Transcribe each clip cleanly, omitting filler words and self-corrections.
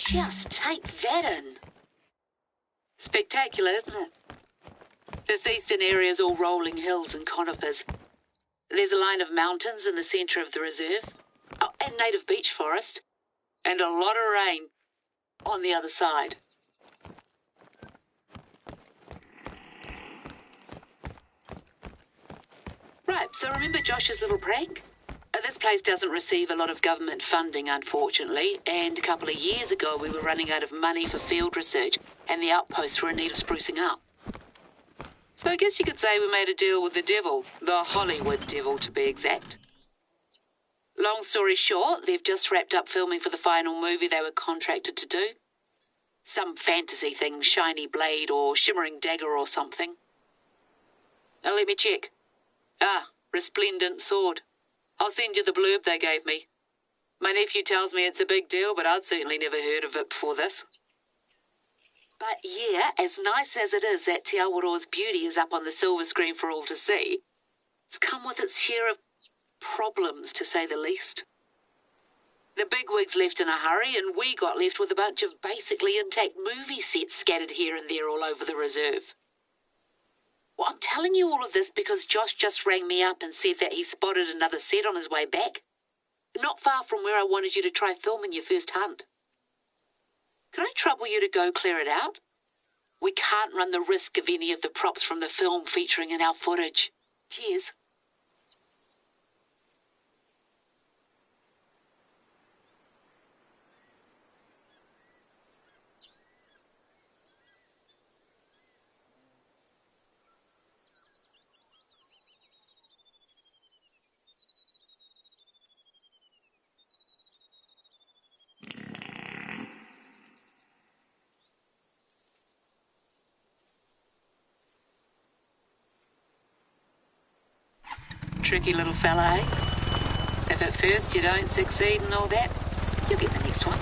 Just take that in. Spectacular, isn't it? This eastern area is all rolling hills and conifers. There's a line of mountains in the centre of the reserve. Oh, and native beech forest. And a lot of rain on the other side. Right, so remember Josh's little prank? This place doesn't receive a lot of government funding, unfortunately, and a couple of years ago we were running out of money for field research, and the outposts were in need of sprucing up. So I guess you could say we made a deal with the devil, the Hollywood devil to be exact. Long story short, they've just wrapped up filming for the final movie they were contracted to do. Some fantasy thing, shiny blade or shimmering dagger or something. Now let me check. Ah, resplendent sword. I'll send you the blurb they gave me. My nephew tells me it's a big deal, but I'd certainly never heard of it before this. But yeah, as nice as it is that Te Awaroa's beauty is up on the silver screen for all to see, it's come with its share of problems, to say the least. The bigwigs left in a hurry, and we got left with a bunch of basically intact movie sets scattered here and there all over the reserve. Well, I'm telling you all of this because Josh just rang me up and said that he spotted another set on his way back, not far from where I wanted you to try filming your first hunt. Can I trouble you to go clear it out? We can't run the risk of any of the props from the film featuring in our footage. Cheers. Tricky little fella, eh? If at first you don't succeed and all that, you'll get the next one.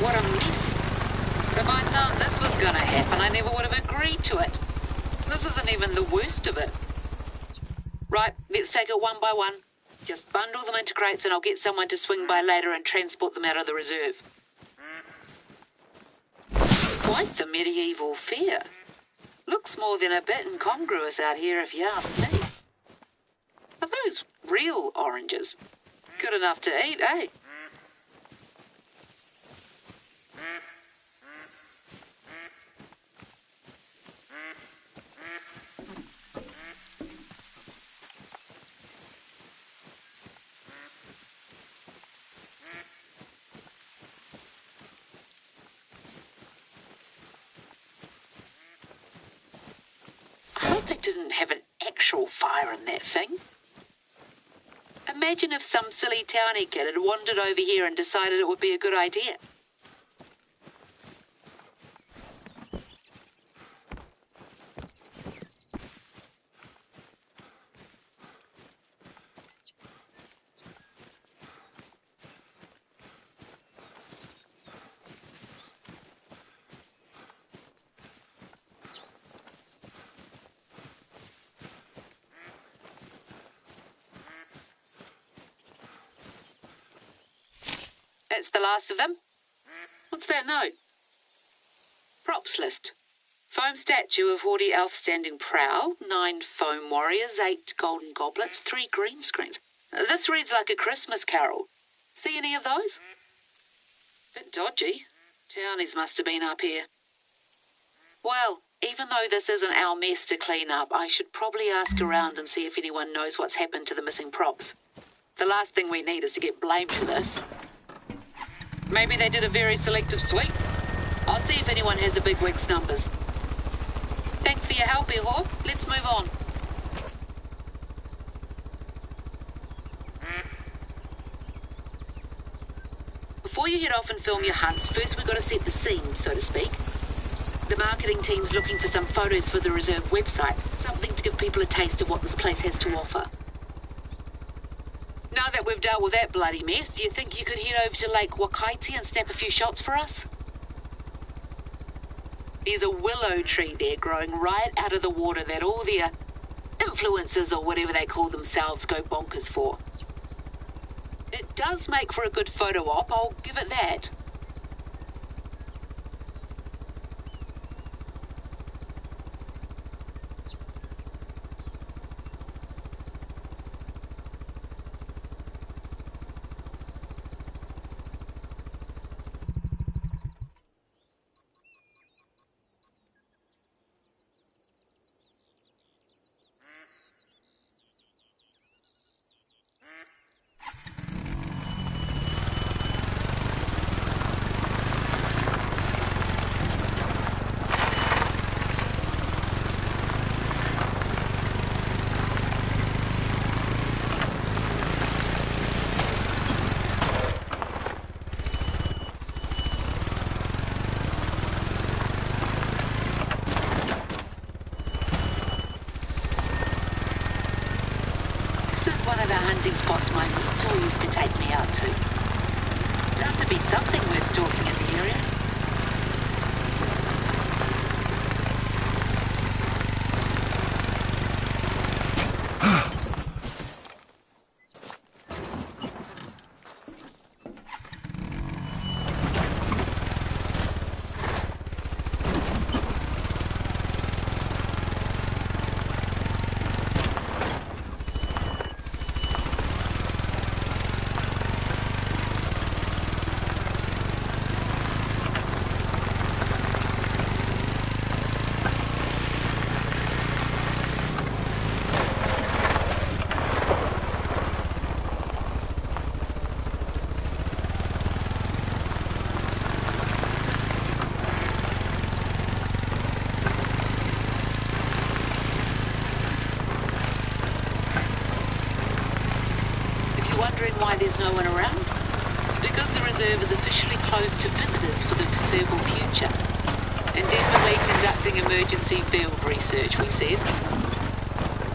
What a mess. If I'd known this was going to happen, I never would have agreed to it. This isn't even the worst of it. Right, let's take it one by one. Just bundle them into crates and I'll get someone to swing by later and transport them out of the reserve. Quite the medieval fair. Looks more than a bit incongruous out here if you ask me. Are those real oranges? Good enough to eat, eh? hope they didn't have an actual fire in that thing. Imagine if some silly townie kid had wandered over here and decided it would be a good idea. That's the last of them. What's that note? Props list. Foam statue of haughty elf standing prow, 9 foam warriors, 8 golden goblets, 3 green screens. This reads like a Christmas carol. See any of those? Bit dodgy. Townies must have been up here. Well, even though this isn't our mess to clean up, I should probably ask around and see if anyone knows what's happened to the missing props. The last thing we need is to get blamed for this. Maybe they did a very selective sweep. I'll see if anyone has a bigwig's numbers. Thanks for your help, Ihor. Let's move on. Before you head off and film your hunts, first we've got to set the scene, so to speak. The marketing team's looking for some photos for the reserve website, something to give people a taste of what this place has to offer. Now that we've dealt with that bloody mess, you think you could head over to Lake Wakaiti and snap a few shots for us? There's a willow tree there growing right out of the water that all the influencers or whatever they call themselves go bonkers for. It does make for a good photo op, I'll give it that. Hunting spots my mentor used to take me out to. Bound to be something worth stalking in the area. Wondering why there's no one around? It's because the reserve is officially closed to visitors for the foreseeable future. Indefinitely conducting emergency field research, we said.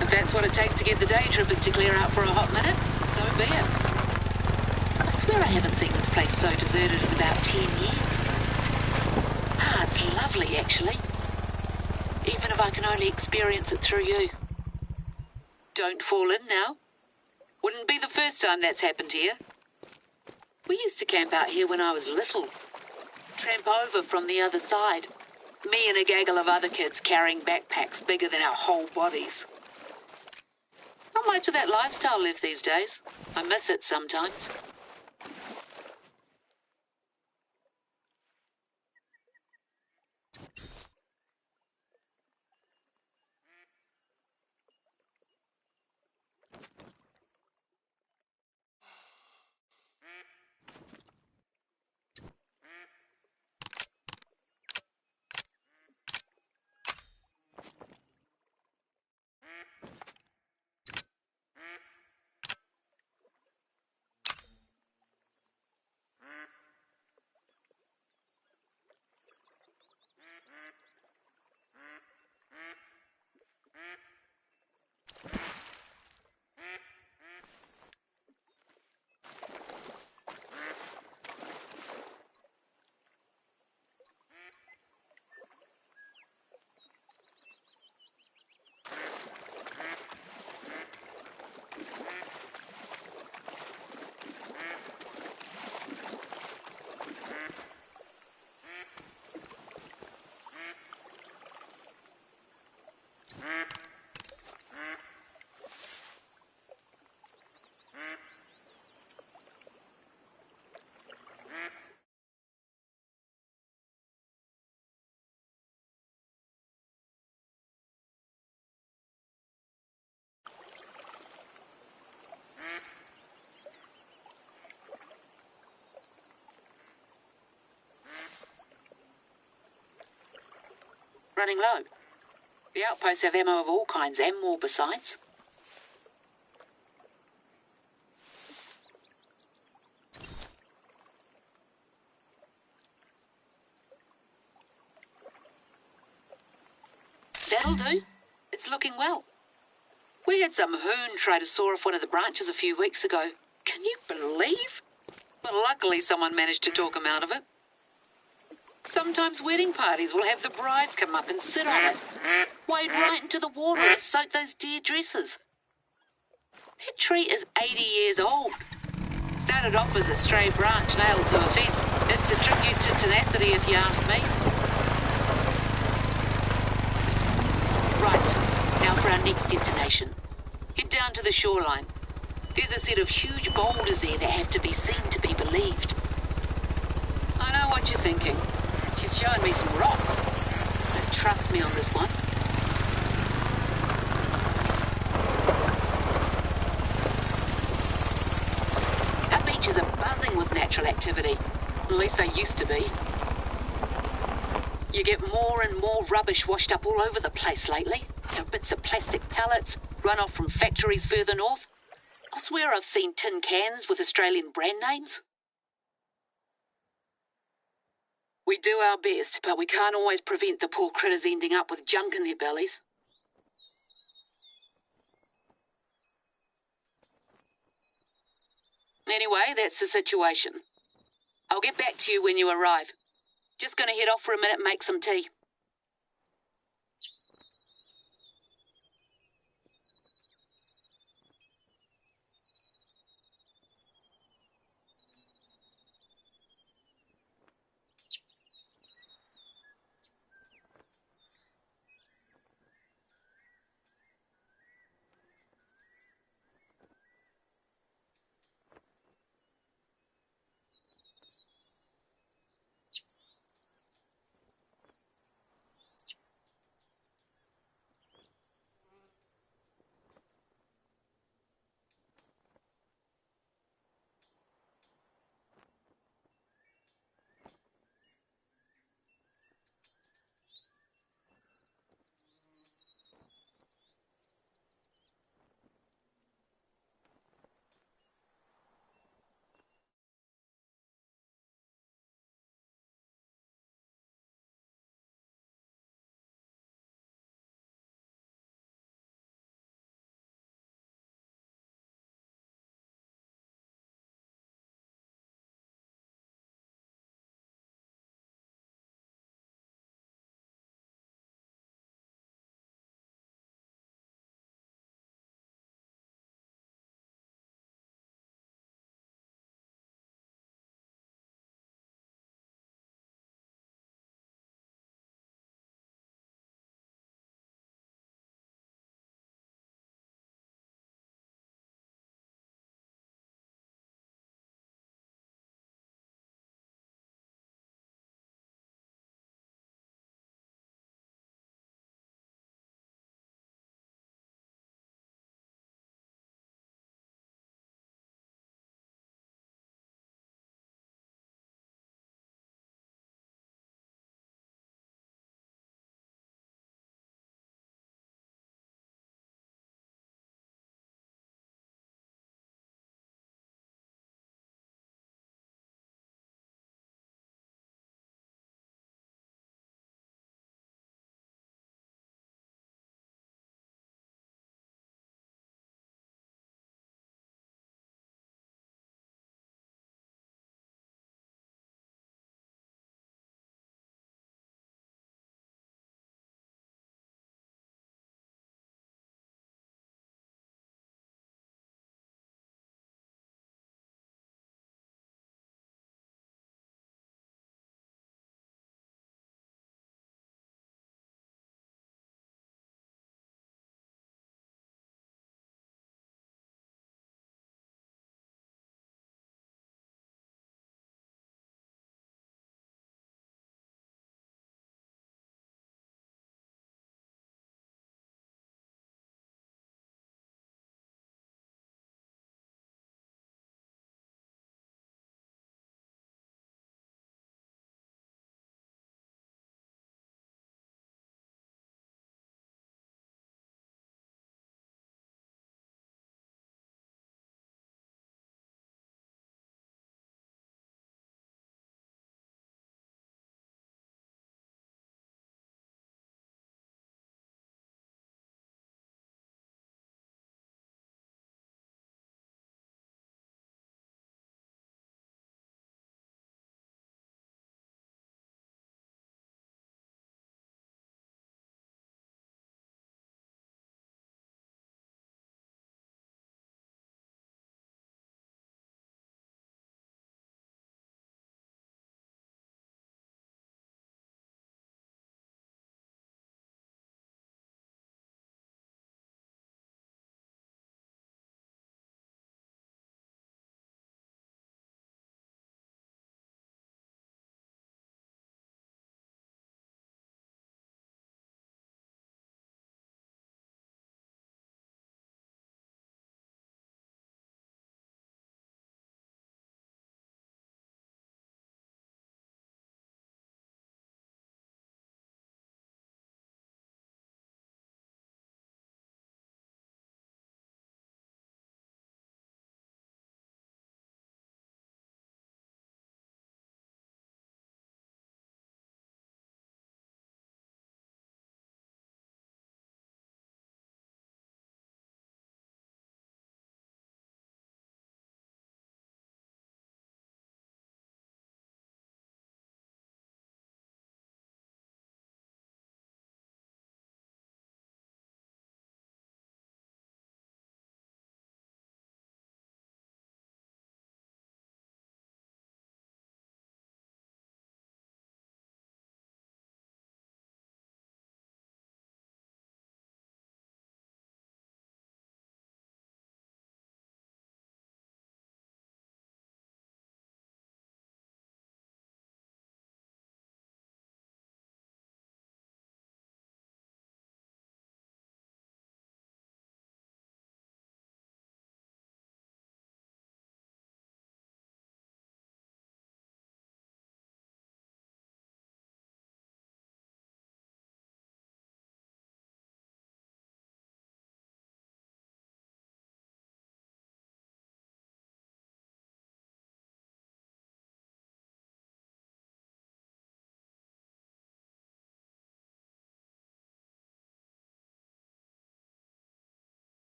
If that's what it takes to get the day trippers to clear out for a hot minute, so be it. I swear I haven't seen this place so deserted in about 10 years. Ah, it's lovely, actually. Even if I can only experience it through you. Don't fall in now. Wouldn't be the first time that's happened here. We used to camp out here when I was little. Tramp over from the other side. Me and a gaggle of other kids carrying backpacks bigger than our whole bodies. Not much of that lifestyle left these days. I miss it sometimes. running low. The outposts have ammo of all kinds and more besides. That'll do. It's looking well. We had some hoon try to saw off one of the branches a few weeks ago. Can you believe? Well, luckily someone managed to talk him out of it. Sometimes wedding parties will have the brides come up and sit on it, wade right into the water and soak those dear dresses. That tree is 80 years old. Started off as a stray branch nailed to a fence. It's a tribute to tenacity if you ask me. Right, now for our next destination. Head down to the shoreline. There's a set of huge boulders there that have to be seen to be believed. I know what you're thinking. She's showing me some rocks. But trust me on this one. Our beaches are buzzing with natural activity. At least they used to be. You get more and more rubbish washed up all over the place lately. Bits of plastic pallets, runoff from factories further north. I swear I've seen tin cans with Australian brand names. We do our best, but we can't always prevent the poor critters ending up with junk in their bellies. Anyway, that's the situation. I'll get back to you when you arrive. Just gonna head off for a minute and make some tea.